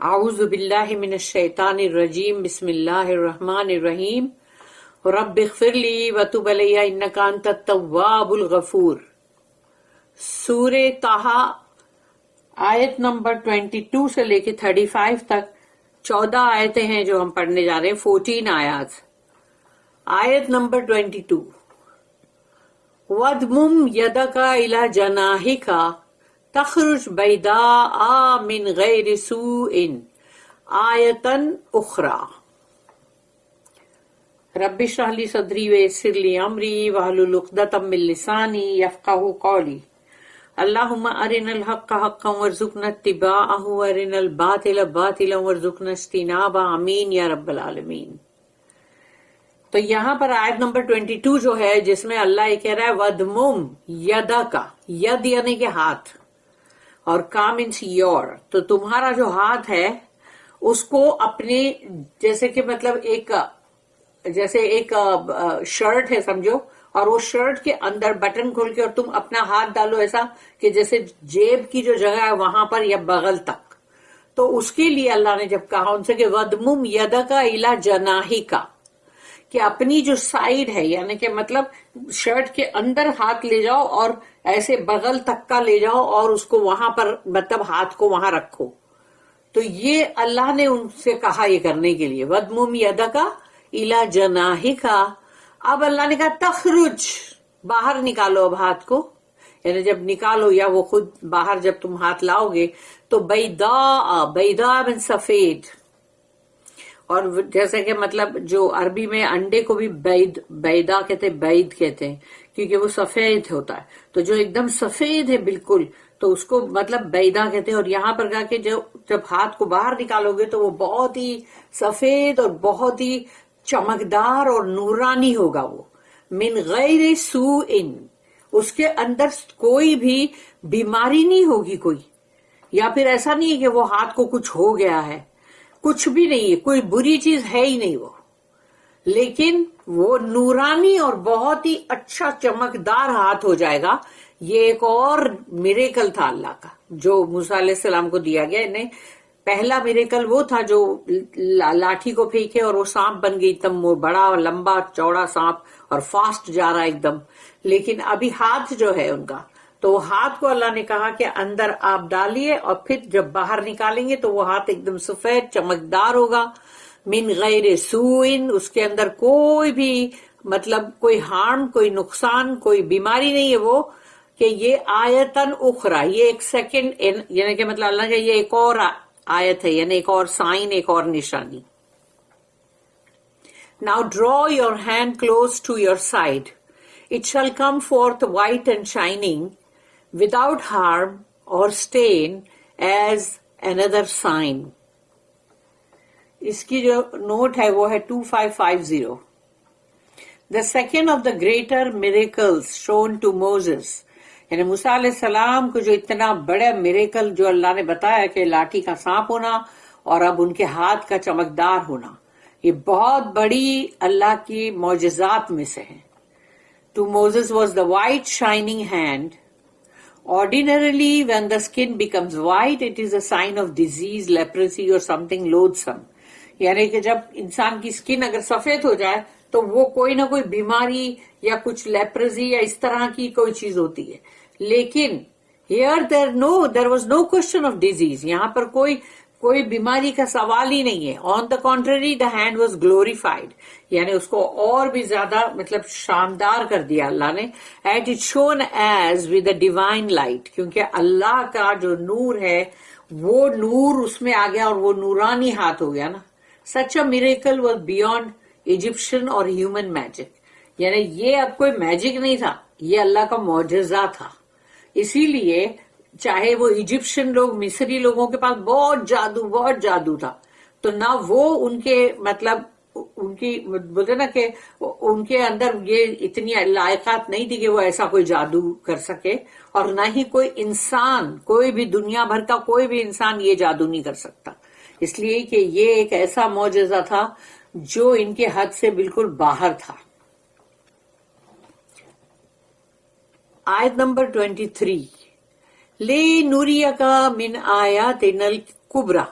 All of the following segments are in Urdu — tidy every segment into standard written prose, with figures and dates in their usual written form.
اعوذ باللہ من الشیطان الرجیم بسم اللہ الرحمن الرحیم رب اغفر لی وتب علی انک انت التواب الغفور۔ سورہ طٰہٰ آیت نمبر 22 سے لے کے 35 تک 14 آیتیں ہیں جو ہم پڑھنے جا رہے ہیں، 14 آیات۔ آیت نمبر 22، وَاضْمُمْ يَدَكَ إِلَى جَنَاحِكَ تخرج بیضاء من غیر سوء آیۃ اخری۔ رب اشرح لی صدری ویسر لی امری واحلل عقدۃ من لسانی یفقہوا قولی۔ اللہم ارنا الحق حقا وارزقنا اتباعہ وارنا الباطل باطلا وارزقنا اجتنابہ، آمین یا رب العالمین۔ تو یہاں پر آیت نمبر 22 جو ہے، جس میں اللہ یہ کہہ رہا ہے وَاضْمُمْ يَدَكَ، ید یعنی کہ ہاتھ، اور کا مینس یور، تو تمہارا جو ہاتھ ہے اس کو اپنے، جیسے کہ مطلب جیسے ایک شرٹ ہے سمجھو، اور وہ شرٹ کے اندر بٹن کھول کے اور تم اپنا ہاتھ ڈالو ایسا کہ جیسے جیب کی جو جگہ ہے وہاں پر یا بغل تک، تو اس کے لیے اللہ نے جب کہا ان سے کہ وَاضْمُمْ يَدَكَ إِلَى جَنَاحِكَ، کہ اپنی جو سائیڈ ہے یعنی کہ مطلب شرٹ کے اندر ہاتھ لے جاؤ اور ایسے بغل تک کا لے جاؤ اور اس کو وہاں پر مطلب ہاتھ کو وہاں رکھو۔ تو یہ اللہ نے ان سے کہا یہ کرنے کے لیے، وَاضْمُمْ يَدَكَ إِلَى جَنَاحِكَ۔ اب اللہ نے کہا تخرج، باہر نکالو اب ہاتھ کو، یعنی جب نکالو یا وہ خود باہر جب تم ہاتھ لاؤ گے تو بیضاء، بیضاء من سفید، اور جیسے کہ مطلب جو عربی میں انڈے کو بھی بیضا کہتے ہیں، بید کہتے ہیں کیونکہ وہ سفید ہوتا ہے، تو جو ایک دم سفید ہے بالکل تو اس کو مطلب بیضا کہتے ہیں۔ اور یہاں پر کہا کہ جب ہاتھ کو باہر نکالو گے تو وہ بہت ہی سفید اور بہت ہی چمکدار اور نورانی ہوگا، وہ من غیر سوء، اس کے اندر کوئی بھی بیماری نہیں ہوگی کوئی، یا پھر ایسا نہیں ہے کہ وہ ہاتھ کو کچھ ہو گیا ہے، کچھ بھی نہیں ہے، کوئی بری چیز ہے ہی نہیں وہ، لیکن وہ نورانی اور بہت ہی اچھا چمکدار ہاتھ ہو جائے گا۔ یہ ایک اور میریکل تھا اللہ کا جو موسیٰ علیہ السلام کو دیا گیا۔ انہیں پہلا میریکل وہ تھا جو لاٹھی کو پھینکے اور وہ سانپ بن گئی، ایک دم وہ بڑا لمبا چوڑا سانپ اور فاسٹ جا رہا ایک دم، لیکن ابھی ہاتھ جو ہے ان کا، تو وہ ہاتھ کو اللہ نے کہا کہ اندر آپ ڈالیے اور پھر جب باہر نکالیں گے تو وہ ہاتھ ایک دم سفید چمکدار ہوگا، من غیر سوء، اس کے اندر کوئی بھی مطلب کوئی ہارم، کوئی نقصان، کوئی بیماری نہیں ہے وہ، کہ یہ آیتن اخرى، یہ ایک سیکنڈ، یعنی کہ مطلب اللہ کا یہ ایک اور آیت ہے، یعنی ایک اور سائن، ایک اور نشانی۔ Now draw your hand close to your side. It shall come forth white and shining, without harm or stain, as another sign. اس کی جو نوٹ ہے وہ ہے 2550۔ The second of the greater miracles shown to Moses، یعنی موسیٰ علیہ السلام کو جو اتنا بڑا میریکل جو اللہ نے بتایا کہ لاٹھی کا سانپ ہونا اور اب ان کے ہاتھ کا چمکدار ہونا، یہ بہت بڑی اللہ کی معجزات میں سے ہے۔ To Moses was the white shining hand. Ordinarily, when the skin becomes white, it is a sign of disease, leprosy or something loathsome. یعنی کہ جب انسان کی سکن اگر سفید ہو جائے تو وہ کوئی نہ کوئی بیماری یا کچھ لیپرزی یا اس طرح کی کوئی چیز ہوتی ہے، لیکن here there was no question of disease، یہاں پر کوئی بیماری کا سوال ہی نہیں ہے۔ on the contrary the hand was glorified، یعنی اس کو اور بھی زیادہ مطلب شاندار کر دیا اللہ نے، and it shone as with a divine light، کیونکہ اللہ کا جو نور ہے وہ نور اس میں آ گیا اور وہ نورانی ہاتھ ہو گیا نا۔ such a miracle was beyond Egyptian or human magic، یعنی یہ اب کوئی میجک نہیں تھا، یہ اللہ کا معجزہ تھا۔ اسی لیے چاہے وہ ایجپشن لوگ، مصری لوگوں کے پاس بہت جادو تھا، تو نہ وہ ان کے مطلب ان کی بولتے نا کہ ان کے اندر یہ اتنی لائقات نہیں تھی کہ وہ ایسا کوئی جادو کر سکے، اور نہ ہی کوئی انسان، کوئی بھی دنیا بھر کا کوئی بھی انسان یہ جادو نہیں کر سکتا، اس لیے کہ یہ ایک ایسا معجزہ تھا جو ان کے حد سے بالکل باہر تھا۔ آیت نمبر 23، لِنُرِيَكَ مِنْ آیَاتِنَا الْكُبْرَى،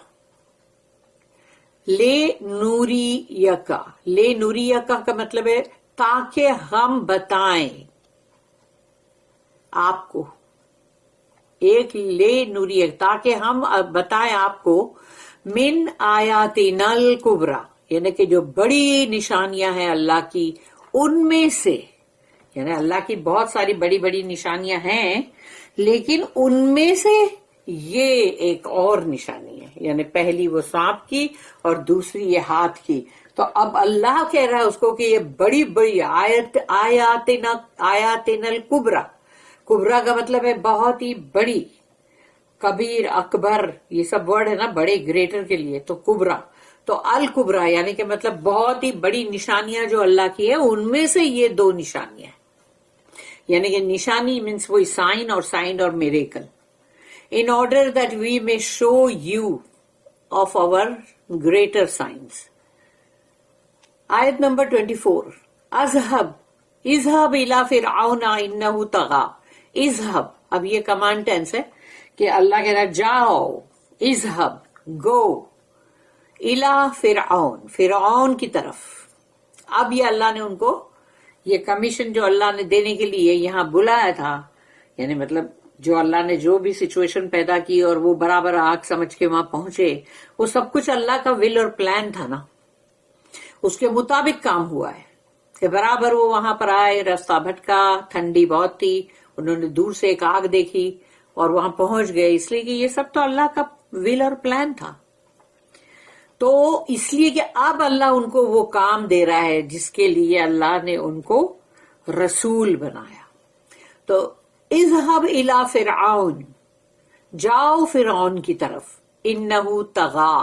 لے نوری یکا، لے نوری یکا کا مطلب ہے تاکہ ہم بتائیں آپ کو، ایک لے نوری تاکہ ہم بتائیں آپ کو، من آیاتنا الکبریٰ یعنی کہ جو بڑی نشانیاں ہیں اللہ کی ان میں سے، یعنی اللہ کی بہت ساری بڑی بڑی نشانیاں ہیں لیکن ان میں سے یہ ایک اور نشانی ہے، یعنی پہلی وہ سانپ کی اور دوسری یہ ہاتھ کی. تو اب اللہ کہہ رہا ہے اس کو کہ یہ بڑی بڑی آیاتنا الکبریٰ، کبریٰ کا مطلب ہے بہت ہی بڑی، کبیر اکبر یہ سب ورڈ ہے نا بڑے گریٹر کے لیے، تو کبریٰ تو الکبریٰ یعنی کہ مطلب بہت ہی بڑی نشانیاں جو اللہ کی ہے ان میں سے یہ دو نشانیاں ہیں. یعنی کہ نشانی مینس وہی سائن اور miracle. In order that we may show you of our greater signs. آیت نمبر 24. اذهب الى فرعون انه طغى. اذهب، اب یہ کمانڈ ٹینس ہے کہ اللہ کہہ رہا ہے جاؤ، اذهب گو، الى فرعون، فرعون کی طرف. اب یہ اللہ نے ان کو یہ کمیشن جو اللہ نے دینے کے لیے یہاں بلایا تھا، یعنی مطلب جو اللہ نے جو بھی سچویشن پیدا کی اور وہ برابر آگ سمجھ کے وہاں پہنچے، وہ سب کچھ اللہ کا ول اور پلان تھا نا، اس کے مطابق کام ہوا ہے کہ برابر وہ وہاں پر آئے، راستہ بھٹکا، ٹھنڈی بہت تھی، انہوں نے دور سے ایک آگ دیکھی اور وہاں پہنچ گئے، اس لیے کہ یہ سب تو اللہ کا ول اور پلان تھا. تو اس لیے کہ اب اللہ ان کو وہ کام دے رہا ہے جس کے لیے اللہ نے ان کو رسول بنایا. تو اذهب الى فرعون، جاؤ فرعون کی طرف، انه طغى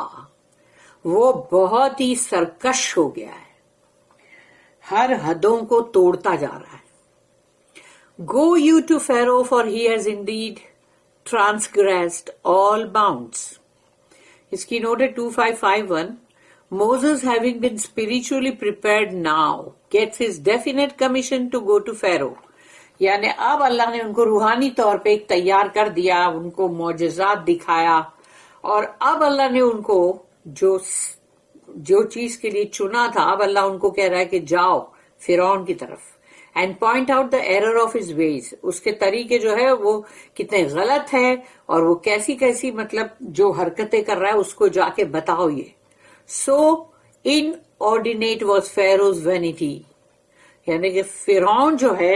وہ بہت ہی سرکش ہو گیا ہے، ہر حدوں کو توڑتا جا رہا ہے. Go you to Pharaoh for he has indeed transgressed all bounds. اس کی نوٹ ہے 2551. Moses having been spiritually prepared now gets his definite commission to go to Pharaoh. یعنی اب اللہ نے ان کو روحانی طور پہ ایک تیار کر دیا، ان کو معجزات دکھایا، اور اب اللہ نے ان کو جو چیز کے لیے چنا تھا، اب اللہ ان کو کہہ رہا ہے کہ جاؤ فرعون کی طرف. And point out the error of his ways, اس کے طریقے جو ہے وہ کتنے غلط ہے اور وہ کیسی کیسی مطلب جو حرکتیں کر رہا ہے اس کو جا کے بتاؤ. یہ سو ان آرڈینیٹ واز فیروز وینٹی، یعنی کہ فرعون جو ہے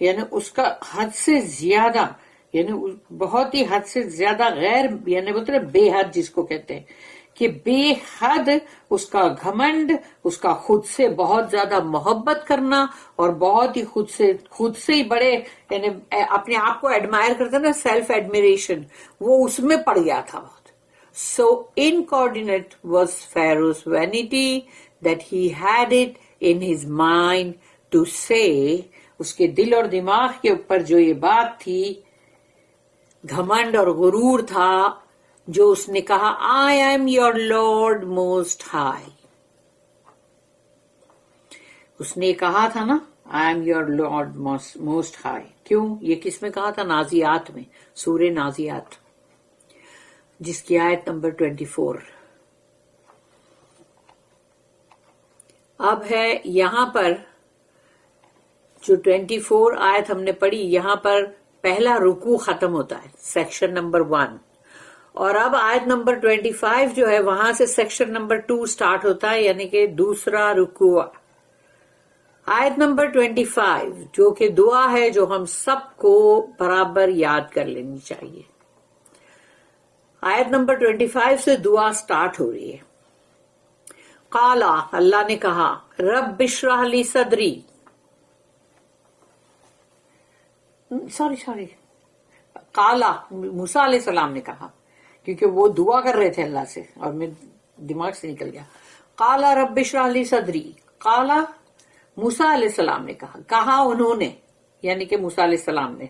یعنی اس کا حد سے زیادہ، یعنی بہت ہی حد سے زیادہ غیر، یعنی بولتے ہیں بے حد جس کو کہتے ہیں کہ بے حد اس کا گھمنڈ، اس کا خود سے بہت زیادہ محبت کرنا اور بہت ہی خود سے ہی بڑے، یعنی اپنے آپ کو ایڈمائر کرتے نا، سیلف ایڈمیریشن، وہ اس میں پڑ گیا تھا بہت. سو incoordinate was Pharaoh's vanity that he had it in his mind to say، اس کے دل اور دماغ کے اوپر جو یہ بات تھی، گھمنڈ اور غرور تھا، جو اس نے کہا I am your Lord most high. اس نے کہا تھا نا I am your Lord most high. کیوں؟ یہ کس میں کہا تھا؟ نازیات میں، سورہ نازیات جس کی آیت نمبر 24. اب ہے یہاں پر جو 24 آیت ہم نے پڑھی، یہاں پر پہلا رکوع ختم ہوتا ہے، سیکشن نمبر 1، اور اب آیت نمبر 25 جو ہے وہاں سے سیکشن نمبر 2 سٹارٹ ہوتا ہے، یعنی کہ دوسرا رکوع. آیت نمبر 25 جو کہ دعا ہے جو ہم سب کو برابر یاد کر لینی چاہیے. آیت نمبر 25 سے دعا سٹارٹ ہو رہی ہے. قالا، اللہ نے کہا، رب اشرح لی صدری، سوری قالا موسیٰ علیہ السلام نے کہا، کیونکہ وہ دعا کر رہے تھے اللہ سے اور میں دماغ سے نکل گیا. قالا رب اشرح لی صدری، قالا موسیٰ علیہ السلام نے کہا انہوں نے، یعنی کہ موسیٰ علیہ السلام نے،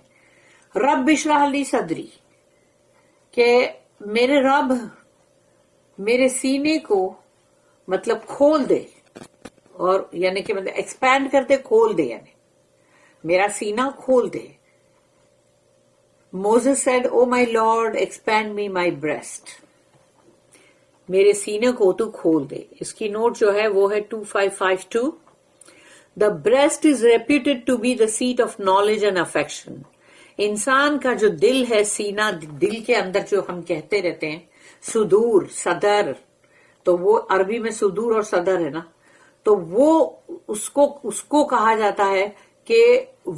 رب اشرح لی صدری، کہ میرے رب میرے سینے کو مطلب کھول دے، اور یعنی کہ مطلب ایکسپینڈ کرتے، کھول دے، یعنی میرا سینہ کھول دے. Moses said, "Oh my Lord, expand me my breast." میرے سینے کو تو کھول دے. اس کی نوٹ جو ہے وہ ہے 2552. The breast is reputed to be the seat of knowledge and affection. انسان کا جو دل ہے, سینہ, دل کے اندر جو ہم کہتے رہتے ہیں صدور, صدر, تو وہ عربی میں صدور اور صدر ہے نا, تو وہ اس کو کہا جاتا ہے کہ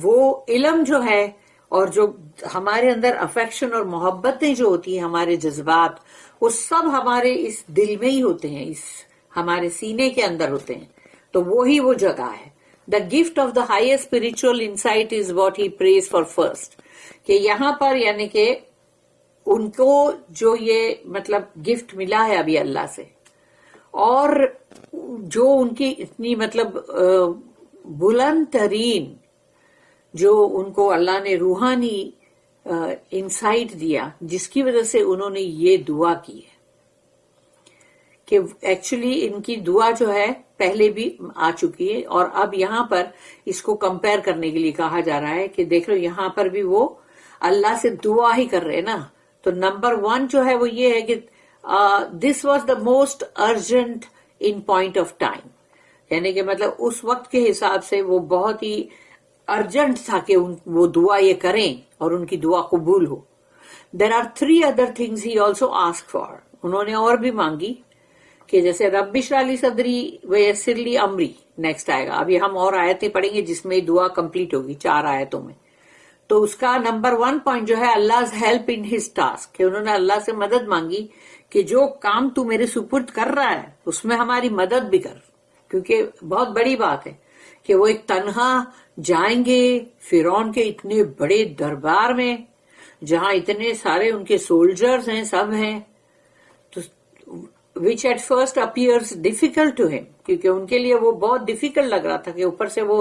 وہ علم جو ہے اور جو ہمارے اندر افیکشن اور محبتیں جو ہوتی ہیں, ہمارے جذبات, وہ سب ہمارے اس دل میں ہی ہوتے ہیں, اس ہمارے سینے کے اندر ہوتے ہیں. تو وہی وہ جگہ ہے. The gift of the highest spiritual insight is what he prays for first. کہ یہاں پر یعنی کہ ان کو جو یہ مطلب گفٹ ملا ہے ابھی اللہ سے, اور جو ان کی اتنی مطلب بلند ترین جو ان کو اللہ نے روحانی انسائٹ دیا, جس کی وجہ سے انہوں نے یہ دعا کی ہے. کہ ایکچولی ان کی دعا جو ہے پہلے بھی آ چکی ہے, اور اب یہاں پر اس کو کمپیئر کرنے کے لیے کہا جا رہا ہے کہ دیکھ لو یہاں پر بھی وہ اللہ سے دعا ہی کر رہے نا. تو نمبر 1 جو ہے وہ یہ ہے کہ this was the most urgent in point of time, یعنی کہ مطلب اس وقت کے حساب سے وہ بہت ہی ارجنٹ تھا کہ وہ دعا یہ کریں اور ان کی دعا قبول ہو. There are 3 other things he also asked for. انہوں نے اور بھی مانگی کہ جیسے رب اشرح لی صدری ویسر لی امری, نیکسٹ آئے گا. ابھی ہم اور آیتیں پڑھیں گے جس میں دعا کمپلیٹ ہوگی 4 آیتوں میں. تو اس کا نمبر 1 پوائنٹ جو ہے Allah's help in his task, کہ انہوں نے اللہ سے مدد مانگی کہ جو کام تو میرے سپرد کر رہا ہے اس میں ہماری مدد بھی کر, کیونکہ بہت بڑی بات ہے کہ وہ ایک تنہا جائیں گے فرعون کے اتنے بڑے دربار میں جہاں اتنے سارے ان کے سولجرز ہیں, سب ہیں, which at first appears difficult to him, کیونکہ ان کے لیے وہ بہت ڈیفیکلٹ لگ رہا تھا کہ اوپر سے وہ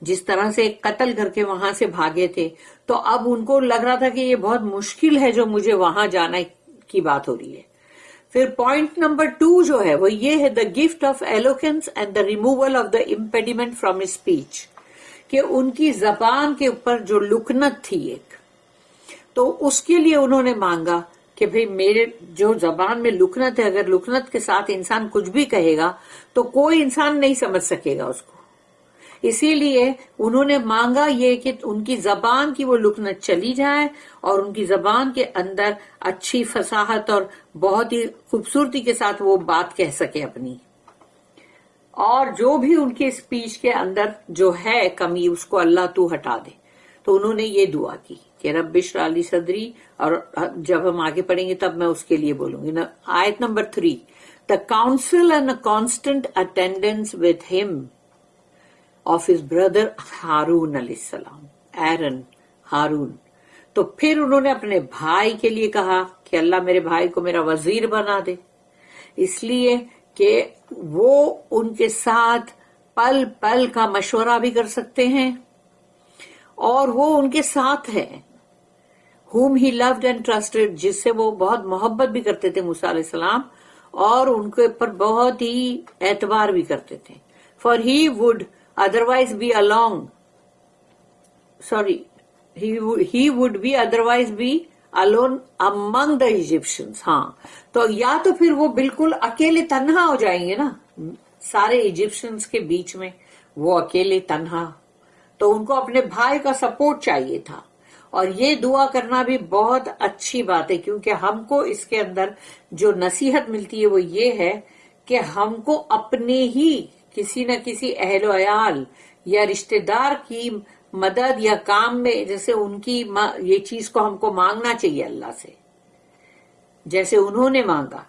جس طرح سے قتل کر کے وہاں سے بھاگے تھے, تو اب ان کو لگ رہا تھا کہ یہ بہت مشکل ہے جو مجھے وہاں جانا کی بات ہو رہی ہے. پھر پوائنٹ نمبر 2 جو ہے وہ یہ ہے the gift of eloquence and the removal of the impediment from his speech, کہ ان کی زبان کے اوپر جو لکنت تھی ایک, تو اس کے لیے انہوں نے مانگا کہ بھئی میرے جو زبان میں لکنت ہے, اگر لکنت کے ساتھ انسان کچھ بھی کہے گا تو کوئی انسان نہیں سمجھ سکے گا اس کو. اسی لیے انہوں نے مانگا یہ کہ ان کی زبان کی وہ لکنت چلی جائے اور ان کی زبان کے اندر اچھی فصاحت اور بہت ہی خوبصورتی کے ساتھ وہ بات کہہ سکے اپنی, اور جو بھی ان کے اسپیچ کے اندر جو ہے کمی اس کو اللہ تو ہٹا دے. تو انہوں نے یہ دعا کی کہ رب اشرح لی صدری, اور جب ہم آگے پڑھیں گے تب میں اس کے لیے بولوں گی. آیت number 3, the counsel and a constant attendance with him of his brother Haroon علیہ السلام, ایرن, ہارون. تو پھر انہوں نے اپنے بھائی کے لیے کہا کہ اللہ میرے بھائی کو میرا وزیر بنا دے, اس لیے کہ وہ ان کے ساتھ پل پل کا مشورہ بھی کر سکتے ہیں اور وہ ان کے ساتھ ہے. whom he loved and trusted, جس سے وہ بہت محبت بھی کرتے تھے موسیٰ علیہ السلام, اور ان کے اوپر بہت ہی اعتبار بھی کرتے تھے. for he would otherwise be along he would be otherwise be alone among the Egyptians. ہاں, تو یا تو پھر وہ بالکل اکیلے تنہا ہو جائیں گے نا سارے ایجپشنز کے بیچ میں, وہ اکیلے تنہا, تو ان کو اپنے بھائی کا سپورٹ چاہیے تھا. اور یہ دعا کرنا بھی بہت اچھی بات ہے, کیونکہ ہم کو اس کے اندر جو نصیحت ملتی ہے وہ یہ ہے کہ ہم کو اپنے ہی کسی نہ کسی اہل و عیال یا رشتہ دار کی مدد یا کام میں, جیسے ان کی یہ چیز کو ہم کو مانگنا چاہیے اللہ سے جیسے انہوں نے مانگا.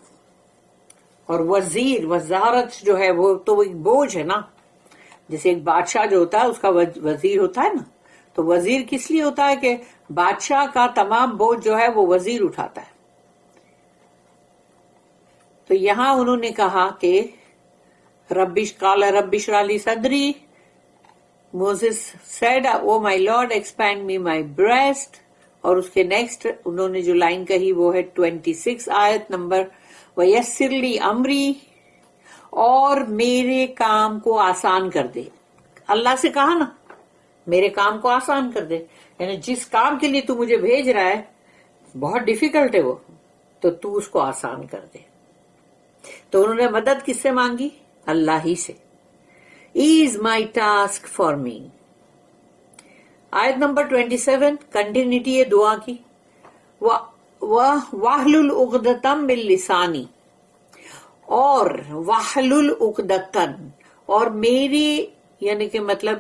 اور وزیر, وزارت جو ہے وہ تو ایک بوجھ ہے نا, جیسے ایک بادشاہ جو ہوتا ہے اس کا وزیر ہوتا ہے نا, تو وزیر کس لیے ہوتا ہے کہ بادشاہ کا تمام بوجھ جو ہے وہ وزیر اٹھاتا ہے. تو یہاں انہوں نے کہا کہ قال رب اشرح لی صدری, موسیس said oh my lord expand me my breast, اور اس کے نیکسٹ انہوں نے جو لائن کہی وہ ہے 26 آیت نمبر, وَيَسِّرْ لِي أَمْرِي, اور میرے کام کو آسان کر دے. اللہ سے کہا نا میرے کام کو آسان کر دے, یعنی جس کام کے لیے تو مجھے بھیج رہا ہے بہت ڈیفیکلٹ ہے وہ, تو تو اس کو آسان کر دے. تو انہوں نے مدد کس سے مانگی؟ اللہ ہی سے. As my task for me. آیت نمبر 27 کنٹینیوٹی ہے دعا کی. واحلل عقدۃ من لسانی، اور واحلل عقدۃ، اور میری یعنی کہ مطلب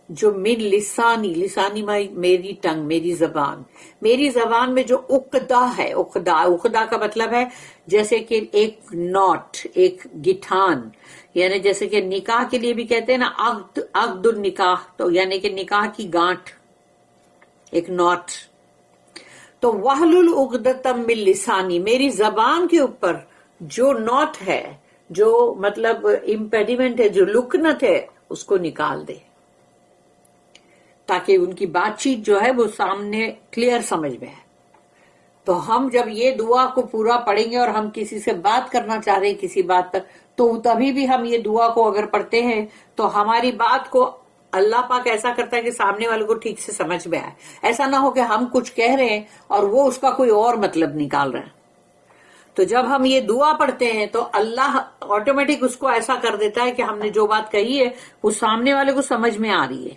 جو من لسانی، لسانی میری ٹنگ، میری زبان، میری زبان میں جو عقدہ ہے، عقدہ کا مطلب ہے جیسے کہ ایک ناٹ، ایک گٹھان، یعنی جیسے کہ نکاح کے لیے بھی کہتے ہیں نا عقد النکاح، تو یعنی کہ نکاح کی گانٹھ، ایک ناٹ. تو واحلل عقدۃ من لسانی، میری زبان کے اوپر جو ناٹ ہے، جو مطلب امپیڈیمنٹ ہے، جو لکنت ہے، اس کو نکال دے، تاکہ ان کی بات چیت جو ہے وہ سامنے کلیئر سمجھ میں ہے. تو ہم جب یہ دعا کو پورا پڑھیں گے اور ہم کسی سے بات کرنا چاہ رہے ہیں کسی بات پر، تو تبھی بھی ہم یہ دعا کو اگر پڑھتے ہیں تو ہماری بات کو اللہ پاک ایسا کرتا ہے کہ سامنے والے کو ٹھیک سے سمجھ میں آئے. ایسا نہ ہو کہ ہم کچھ کہہ رہے ہیں اور وہ اس کا کوئی اور مطلب نکال رہے ہیں. تو جب ہم یہ دعا پڑھتے ہیں تو اللہ آٹومیٹک اس کو ایسا کر دیتا ہے کہ ہم نے جو بات کہی ہے وہ سامنے والے کو سمجھ میں آ رہی ہے.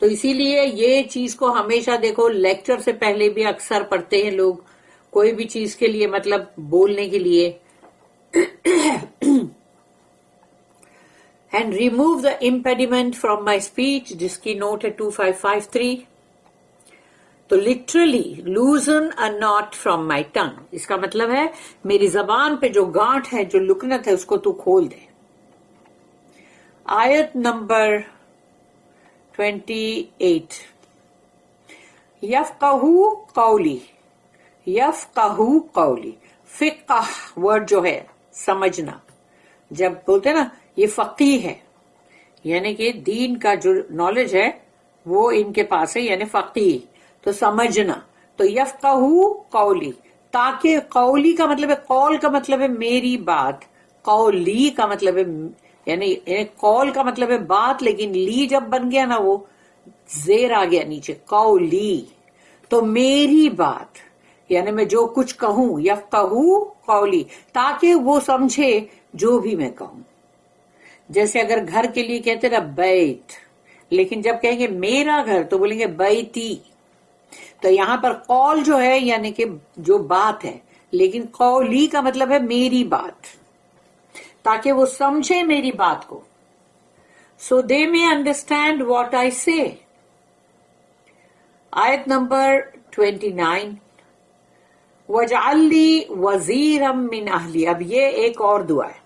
تو اسی لیے یہ چیز کو ہمیشہ دیکھو، لیکچر سے پہلے بھی اکثر پڑھتے ہیں لوگ، کوئی بھی چیز کے لیے مطلب بولنے کے لیے. And remove the impediment from my speech, جس کی نوٹ ہے 2553. تو literally loosen a knot from my tongue, اس کا مطلب ہے میری زبان پہ جو گانٹھ ہے، جو لکنت ہے، اس کو تو کھول دے. آیت نمبر 28 یفقہوا قولی. یفقہوا قولی، فقہ ورڈ جو ہے سمجھنا، جب بولتے نا یہ فقیہ ہے، یعنی کہ دین کا جو نالج ہے وہ ان کے پاس ہے، یعنی فقیہ، تو سمجھنا. تو یفقہوا قولی، تاکہ قولی کا مطلب ہے، قول کا مطلب ہے میری بات، قولی کا مطلب ہے یعنی قول کا مطلب ہے بات، لیکن لی جب بن گیا نا وہ زیر آ گیا نیچے، قولی، تو میری بات یعنی میں جو کچھ کہوں، یفقہوا قولی، تاکہ وہ سمجھے جو بھی میں کہوں. جیسے اگر گھر کے لیے کہتے نا بیت، لیکن جب کہیں گے میرا گھر تو بولیں گے بیتی. تو یہاں پر قول جو ہے یعنی کہ جو بات ہے، لیکن قولی کا مطلب ہے میری بات، تاکہ وہ سمجھے میری بات کو. So they may understand what I say. آیت نمبر 29 وَاجْعَلْ لِي وَزِيرًا مِّنْ أَهْلِي. اب یہ ایک اور دعا ہے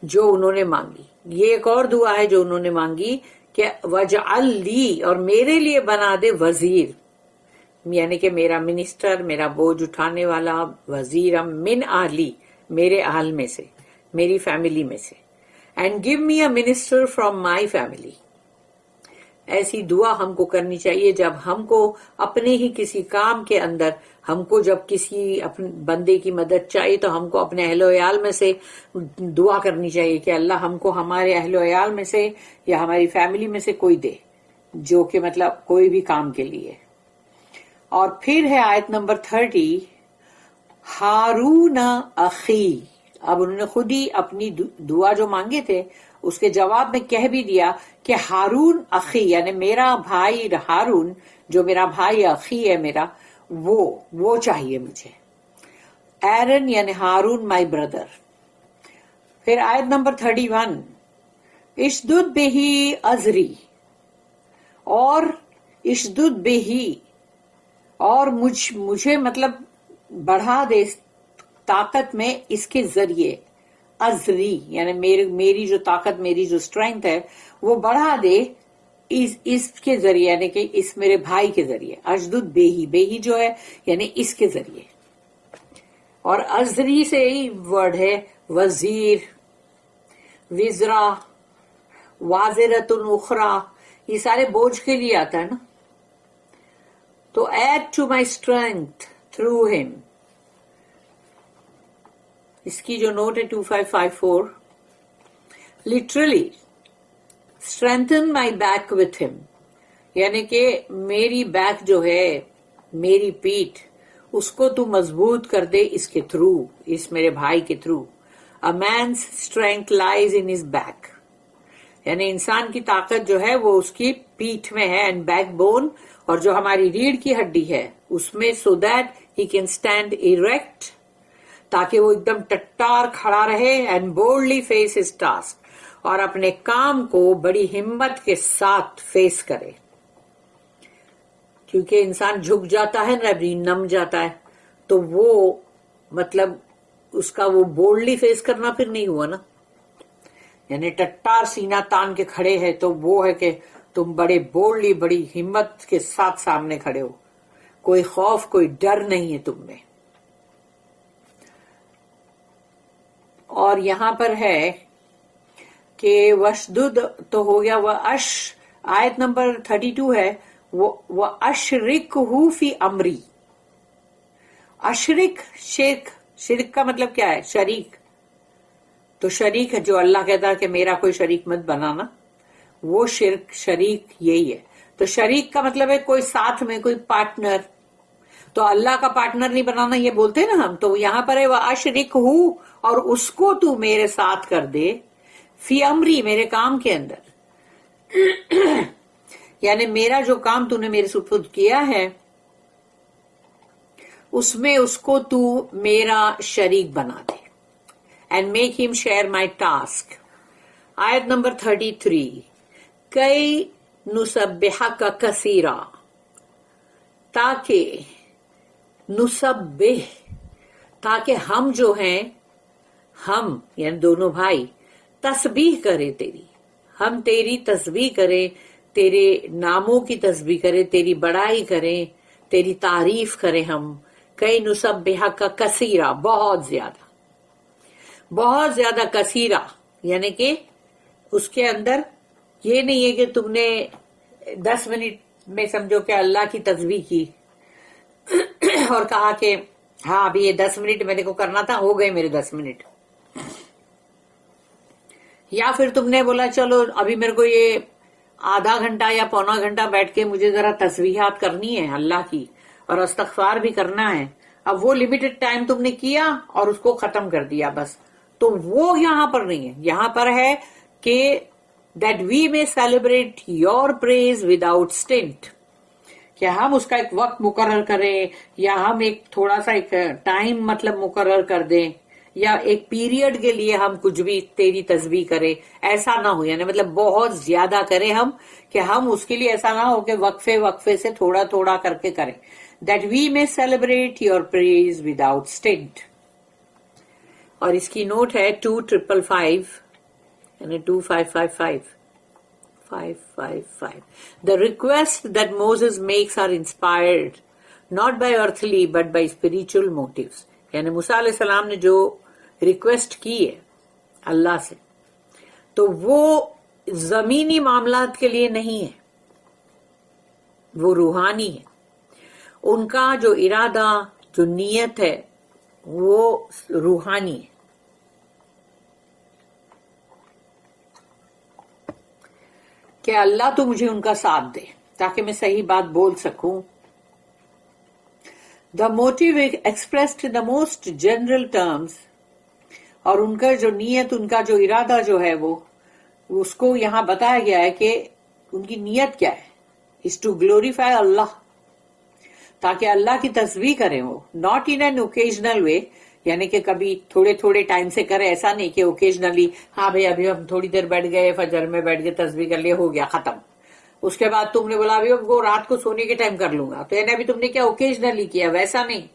جو انہوں نے مانگی، یہ ایک اور دعا ہے جو انہوں نے مانگی کہ وَاجْعَلْ لِي، اور میرے لیے بنا دے وزیر، یعنی کہ میرا منسٹر، میرا بوجھ اٹھانے والا، وزیرا من اہلی، میرے اہل میں سے، میری فیملی میں سے. And give me a minister from my family. ایسی دعا ہم کو کرنی چاہیے جب ہم کو اپنے ہی کسی کام کے اندر، ہم کو جب کسی اپنے بندے کی مدد چاہیے تو ہم کو اپنے اہل و عیال میں سے دعا کرنی چاہیے کہ اللہ ہم کو ہمارے اہل و عیال میں سے یا ہماری فیملی میں سے کوئی دے جو کہ مطلب کوئی بھی کام کے لیے. اور پھر ہے آیت نمبر 30 ہارون اخی. اب انہوں نے خود ہی اپنی دعا جو مانگے تھے اس کے جواب میں کہہ بھی دیا کہ ہارون اخی، یعنی میرا بھائی ہارون، جو میرا بھائی اخی ہے میرا، وہ چاہیے مجھے. ایرن یعنی ہارون مائی بردر. پھر آیت نمبر 31 اشدد بہی ازری، اور اشدد بہی، اور مجھے مطلب بڑھا دے طاقت میں اس کے ذریعے، ازری یعنی میری جو طاقت، میری جو اسٹرینتھ ہے وہ بڑھا دے اس کے ذریعے، یعنی کہ اس میرے بھائی کے ذریعے. اشدد بہی، بہی جو ہے یعنی اس کے ذریعے. اور ازری سے ہی ورڈ ہے وزیر، وزرا، وازرۃ اخرى، یہ سارے بوجھ کے لیے آتا ہے نا. تو add to my strength through him. اس کی جو نوٹ ہے 2554 literally strengthen my back with him, یعنی کہ میری بیک جو ہے، میری پیٹھ، اس کو تو مضبوط کر دے اس کے تھرو، اس میرے بھائی کے through. A man's strength lies in his back. یعنی انسان کی طاقت جو ہے وہ اس کی پیٹھ میں ہے، اینڈ بیک بون، اور جو ہماری ریڑھ کی ہڈی ہے اس میں، so that he can stand erect, تاکہ وہ ایک دم ٹٹار کھڑا رہے، and boldly face his task, اور اپنے کام کو بڑی ہمت کے ساتھ فیس کرے. کیونکہ انسان جھک جاتا ہے نا، نم جاتا ہے، تو وہ مطلب اس کا وہ بولڈلی فیس کرنا پھر نہیں ہوا نا. یعنی ٹٹار سینہ تان کے کھڑے ہے تو وہ ہے کہ تم بڑے بولڈلی، بڑی ہمت کے ساتھ سامنے کھڑے ہو، کوئی خوف، کوئی ڈر نہیں ہے تم میں. اور یہاں پر ہے کہ وشدد تو ہو گیا، وہ آیت نمبر 32 ہے، وہ اشرکہ فی امری. اشرک، شرک کا مطلب کیا ہے؟ شریک. تو شریک ہے، جو اللہ کہتا ہے کہ میرا کوئی شریک مت بنانا، وہ شریک یہی ہے. تو شریک کا مطلب ہے کوئی ساتھ میں، کوئی پارٹنر. تو اللہ کا پارٹنر نہیں بنانا یہ بولتے ہیں نا ہم. تو یہاں پر ہے وہ اشرک ہوں، اور اس کو تو میرے ساتھ کر دے، فی امری، میرے کام کے اندر. یعنی میرا جو کام تو نے میرے سپرد کیا ہے اس میں اس کو تو میرا شریک بنا دے. And make him share my task. آیت نمبر 33، کئی نسبحک کثیرا، تاکہ نسبح، تاکہ ہم جو ہیں، ہم یعنی دونوں بھائی، تسبیح کرے تیری، ہم تیری تسبیح کریں، تیرے ناموں کی تسبیح کرے، تیری بڑائی کریں، تیری تعریف کریں ہم. کئی نسبحک کثیرا، بہت زیادہ، بہت زیادہ. کثیرہ یعنی کہ اس کے اندر یہ نہیں ہے کہ تم نے 10 منٹ میں سمجھو کہ اللہ کی تسبیح کی اور کہا کہ ہاں ابھی یہ 10 منٹ میرے کو کرنا تھا، ہو گئے میرے 10 منٹ. یا پھر تم نے بولا چلو ابھی میرے کو یہ آدھا گھنٹہ یا پونا گھنٹہ بیٹھ کے مجھے ذرا تسبیحات کرنی ہے اللہ کی، اور استغفار بھی کرنا ہے. اب وہ لمیٹڈ ٹائم تم نے کیا اور اس کو ختم کر دیا بس. تو وہ یہاں پر نہیں ہے. یہاں پر ہے کہ that we may celebrate your praise without stint، کہ ہم اس کا ایک وقت مقرر کریں، یا ہم ایک تھوڑا سا ایک ٹائم مطلب مقرر کر دیں، یا ایک پیریڈ کے لیے ہم کچھ بھی تیری تسبیح کریں. ایسا نہ ہو، یعنی مطلب بہت زیادہ کریں ہم، کہ ہم اس کے لیے ایسا نہ ہو کہ وقفے وقفے سے تھوڑا تھوڑا کر کے کریں. that we may celebrate your praise without stint. اور اس کی نوٹ ہے 2555 یعنی 2555 555. The requests that Moses makes are inspired not by earthly but by spiritual motives. یعنی موسیٰ علیہ السلام نے جو ریکویسٹ کی ہے اللہ سے، تو وہ زمینی معاملات کے لیے نہیں ہے، وہ روحانی ہے. ان کا جو ارادہ، جو نیت ہے، وہ روحانی ہے. کہ اللہ تو مجھے ان کا ساتھ دے تاکہ میں صحیح بات بول سکوں. The motive expressed in the most general terms، اور ان کا جو نیت، ان کا جو ارادہ جو ہے وہ اس کو یہاں بتایا گیا ہے کہ ان کی نیت کیا ہے، is to glorify اللہ، تاکہ اللہ کی تسبیح کریں وہ. not in an occasional way، یعنی کہ کبھی تھوڑے تھوڑے ٹائم سے کرے، ایسا نہیں کہ اوکیجنلی ہاں بھائی ابھی ہم تھوڑی دیر بیٹھ گئے، فجر میں بیٹھ کے تسبیح کر لیے، ہو گیا ختم. اس کے بعد تم نے بولا ابھی وہ رات کو سونے کے ٹائم کر لوں گا، تو یعنی ابھی تم نے کیا اوکیجنلی کیا، ویسا نہیں.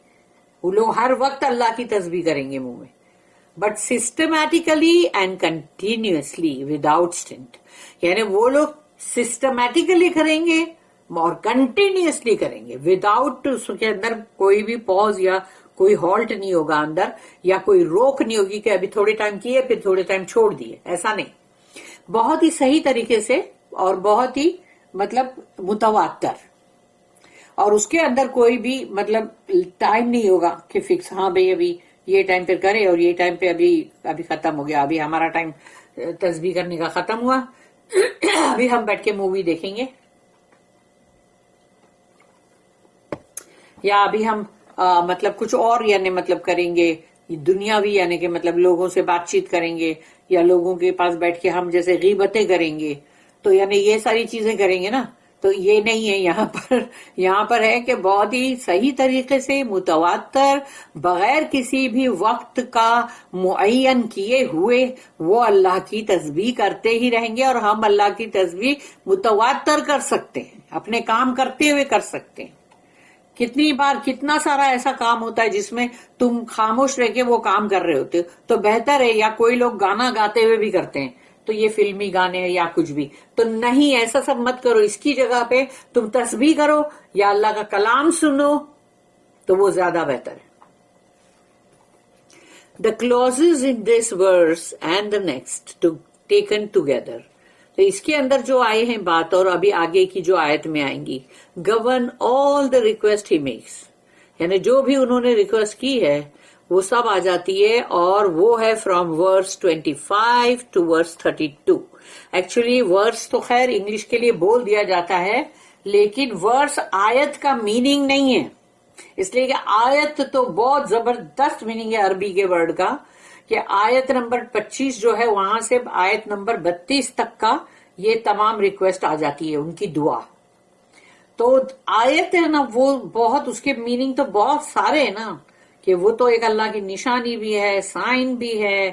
وہ لوگ ہر وقت اللہ کی تسبیح کریں گے منہ میں، but systematically and continuously without stint. یعنی وہ لوگ سسٹمیٹیکلی کریں گے اور کنٹینیوسلی کریں گے، وداؤٹ، اس کے اندر کوئی بھی پوز یا کوئی ہالٹ نہیں ہوگا اندر، یا کوئی روک نہیں ہوگی کہ ابھی تھوڑے ٹائم کیے پھر تھوڑے ٹائم چھوڑ دیے، ایسا نہیں. بہت ہی صحیح طریقے سے اور بہت ہی مطلب متواتر، اور اس کے اندر کوئی بھی مطلب ٹائم نہیں ہوگا کہ فکس، ہاں بھئی ابھی یہ ٹائم پہ کرے اور یہ ٹائم پہ ابھی ختم ہو گیا، ابھی ہمارا ٹائم تسبیح کرنے کا ختم ہوا، ابھی ہم بیٹھ کے مووی دیکھیں گے، یا ابھی ہم مطلب کچھ اور یعنی مطلب کریں گے دنیاوی، یعنی کہ مطلب لوگوں سے بات چیت کریں گے یا لوگوں کے پاس بیٹھ کے ہم جیسے غیبتیں کریں گے، تو یعنی یہ ساری چیزیں کریں گے نا، تو یہ نہیں ہے یہاں پر ہے کہ بہت ہی صحیح طریقے سے متواتر بغیر کسی بھی وقت کا معین کیے ہوئے وہ اللہ کی تسبیح کرتے ہی رہیں گے، اور ہم اللہ کی تسبیح متواتر کر سکتے ہیں، اپنے کام کرتے ہوئے کر سکتے ہیں۔ کتنی بار کتنا سارا ایسا کام ہوتا ہے جس میں تم خاموش رہ کے وہ کام کر رہے ہوتے ہو، تو بہتر ہے، یا کوئی لوگ گانا گاتے ہوئے بھی کرتے ہیں، تو یہ فلمی گانے یا کچھ بھی، تو نہیں، ایسا سب مت کرو، اس کی جگہ پہ تم تسبیح کرو یا اللہ کا کلام سنو، تو وہ زیادہ بہتر ہے۔ The clauses in this verse and the next taken together، تو اس کے اندر جو آئے ہیں بات اور ابھی آگے کی جو آیت میں آئیں گی، govern all the request he makes، یعنی جو بھی انہوں نے ریکویسٹ کی ہے وہ سب آ جاتی ہے، اور وہ ہے from verse 25 to verse 32۔ Actually verse تو خیر انگلش کے لیے بول دیا جاتا ہے، لیکن ورس آیت کا میننگ نہیں ہے، اس لیے کہ آیت تو بہت زبردست میننگ ہے عربی کے ورڈ کا، کہ آیت نمبر 25 جو ہے وہاں سے آیت نمبر 32 تک کا یہ تمام ریکویسٹ آ جاتی ہے، ان کی دعا۔ تو آیت ہے نا، وہ بہت اس کے میننگ تو بہت سارے ہیں نا، کہ وہ تو ایک اللہ کی نشانی بھی ہے، سائن بھی ہے،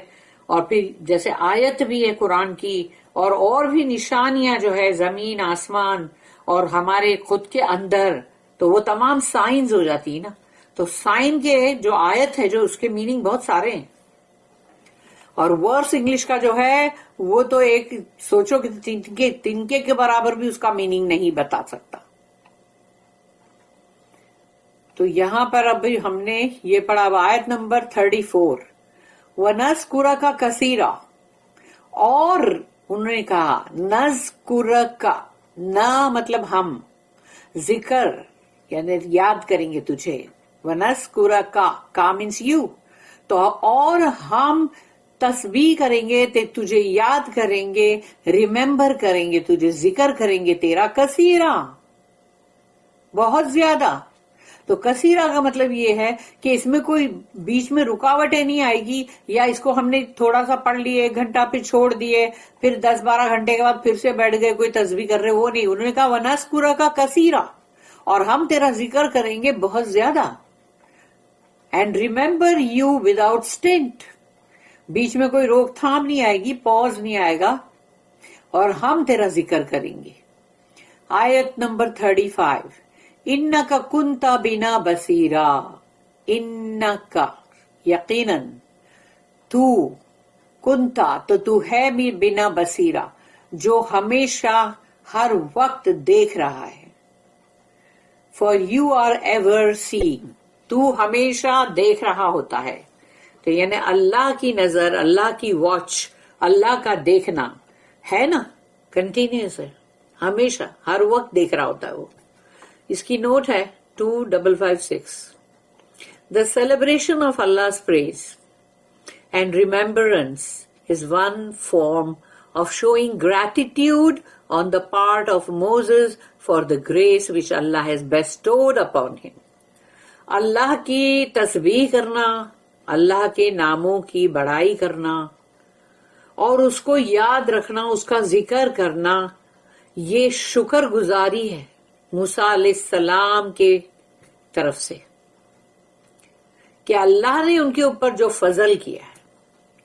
اور پھر جیسے آیت بھی ہے قرآن کی، اور بھی نشانیاں جو ہے زمین آسمان اور ہمارے خود کے اندر، تو وہ تمام سائنز ہو جاتی ہے نا۔ تو سائن کے جو آیت ہے جو اس کے میننگ بہت سارے ہیں، اور ورس انگلش کا جو ہے وہ تو ایک سوچو کہ تنکے کے برابر بھی اس کا میننگ نہیں بتا سکتا۔ تو یہاں پر اب ہم نے یہ پڑھا آیت نمبر 34، وَنَذْكُرَكَ كَثِيرًا، اور انہوں نے کہا نذکرک، نہ مطلب ہم، ذکر یعنی یاد کریں گے تجھے، وَنَذْكُرَكَ کا مینس یو، تو اور ہم تسبیح کریں گے، تجھے یاد کریں گے، ریممبر کریں گے، تجھے ذکر کریں گے تیرا، کثیرا بہت زیادہ۔ تو کثیرہ کا مطلب یہ ہے کہ اس میں کوئی بیچ میں رکاوٹیں نہیں آئے گی، یا اس کو ہم نے تھوڑا سا پڑھ لیے 1 گھنٹہ پھر چھوڑ دیے، پھر 10-12 گھنٹے کے بعد پھر سے بیٹھ گئے کوئی تسبیح کر رہے، وہ نہیں۔ انہوں نے کہا وَنَذْكُرَكَ كَثِيرًا، اور ہم تیرا ذکر کریں گے بہت زیادہ، and remember you without stint, بیچ میں کوئی روک تھام نہیں آئے گی، پاز نہیں آئے گا، اور ہم تیرا ذکر کریں گے۔ آیت نمبر 35، اِنَّكَ كُنْتَ بِنَا بَصِيرًا، اِنَّكَ یقیناً، تو کنتا تو تو ہے بھی بنا بصیرہ، جو ہمیشہ ہر وقت دیکھ رہا ہے، for you are ever seeing، تو ہمیشہ دیکھ رہا ہوتا ہے، تو یعنی اللہ کی نظر، اللہ کی واچ، اللہ کا دیکھنا ہے نا، کنٹینیوس ہے، ہمیشہ ہر وقت دیکھ رہا ہوتا ہے وہ۔ اس کی نوٹ ہے 2556، The celebration of Allah's praise and remembrance is one form of showing gratitude on the part of Moses for the grace which Allah has bestowed upon him۔ اللہ کی تسبیح کرنا، اللہ کے ناموں کی بڑائی کرنا، اور اس کو یاد رکھنا، اس کا ذکر کرنا، یہ شکر گزاری ہے موسیٰ علیہ السلام کے طرف سے، کہ اللہ نے ان کے اوپر جو فضل کیا ہے،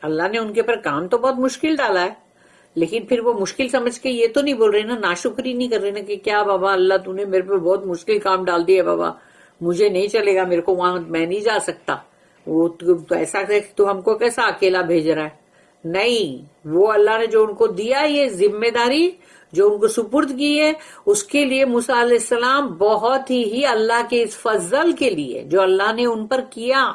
اللہ نے ان کے اوپر کام تو بہت مشکل ڈالا ہے، لیکن پھر وہ مشکل سمجھ کے یہ تو نہیں بول رہے نا، ناشکری نہیں کر رہے نا کہ کیا بابا اللہ تو نے میرے پہ بہت مشکل کام ڈال دیا بابا، مجھے نہیں چلے گا، میرے کو وہاں میں نہیں جا سکتا، وہ ایسا تو ہم کو کیسا اکیلا بھیج رہا ہے۔ نہیں، وہ اللہ نے جو ان کو دیا یہ ذمہ داری جو ان کو سپرد کی ہے، اس کے لیے موسیٰ علیہ السلام بہت ہی اللہ کے اس فضل کے لیے جو اللہ نے ان پر کیا،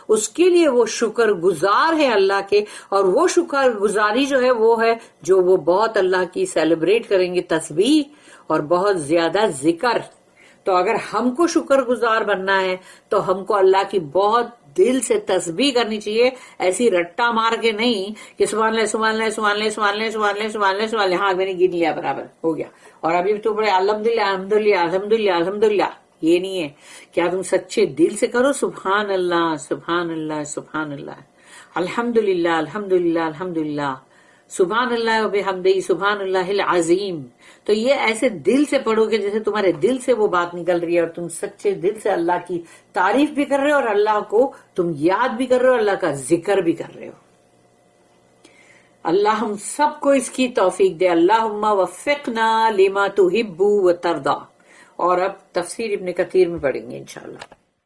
اس کے لیے وہ شکر گزار ہے اللہ کے، اور وہ شکر گزاری جو ہے وہ ہے جو وہ بہت اللہ کی سیلیبریٹ کریں گے تسبیح اور بہت زیادہ ذکر۔ تو اگر ہم کو شکر گزار بننا ہے تو ہم کو اللہ کی بہت دل سے تسبیح کرنی چاہیے، ایسی رٹا مار کے نہیں کہ سبحان اللہ سبحان اللہ سبحان اللہ سبحان اللہ سبحان اللہ سبحان اللہ سبحان اللہ، ہاں میں نے گن لیا برابر ہو گیا، اور ابھی تو بڑے الحمدللہ الحمدللہ الحمدللہ الحمدللہ، یہ نہیں ہے. کیا تم سچے دل سے کرو سبحان اللہ سبحان اللہ سبحان اللہ، الحمدللہ الحمدللہ الحمدللہ، سبحان اللہ وبحمدہ سبحان اللہ العظیم. تو یہ ایسے دل سے پڑھو کہ جیسے تمہارے دل سے وہ بات نکل رہی ہے اور تم سچے دل سے اللہ کی تعریف بھی کر رہے ہو اور اللہ کو تم یاد بھی کر رہے ہو، اللہ کا ذکر بھی کر رہے ہو. اللہ ہم سب کو اس کی توفیق دے. اللہم وفقنا لما تحب و ترضا. اور اب تفسیر ابن کثیر میں پڑھیں گے انشاءاللہ.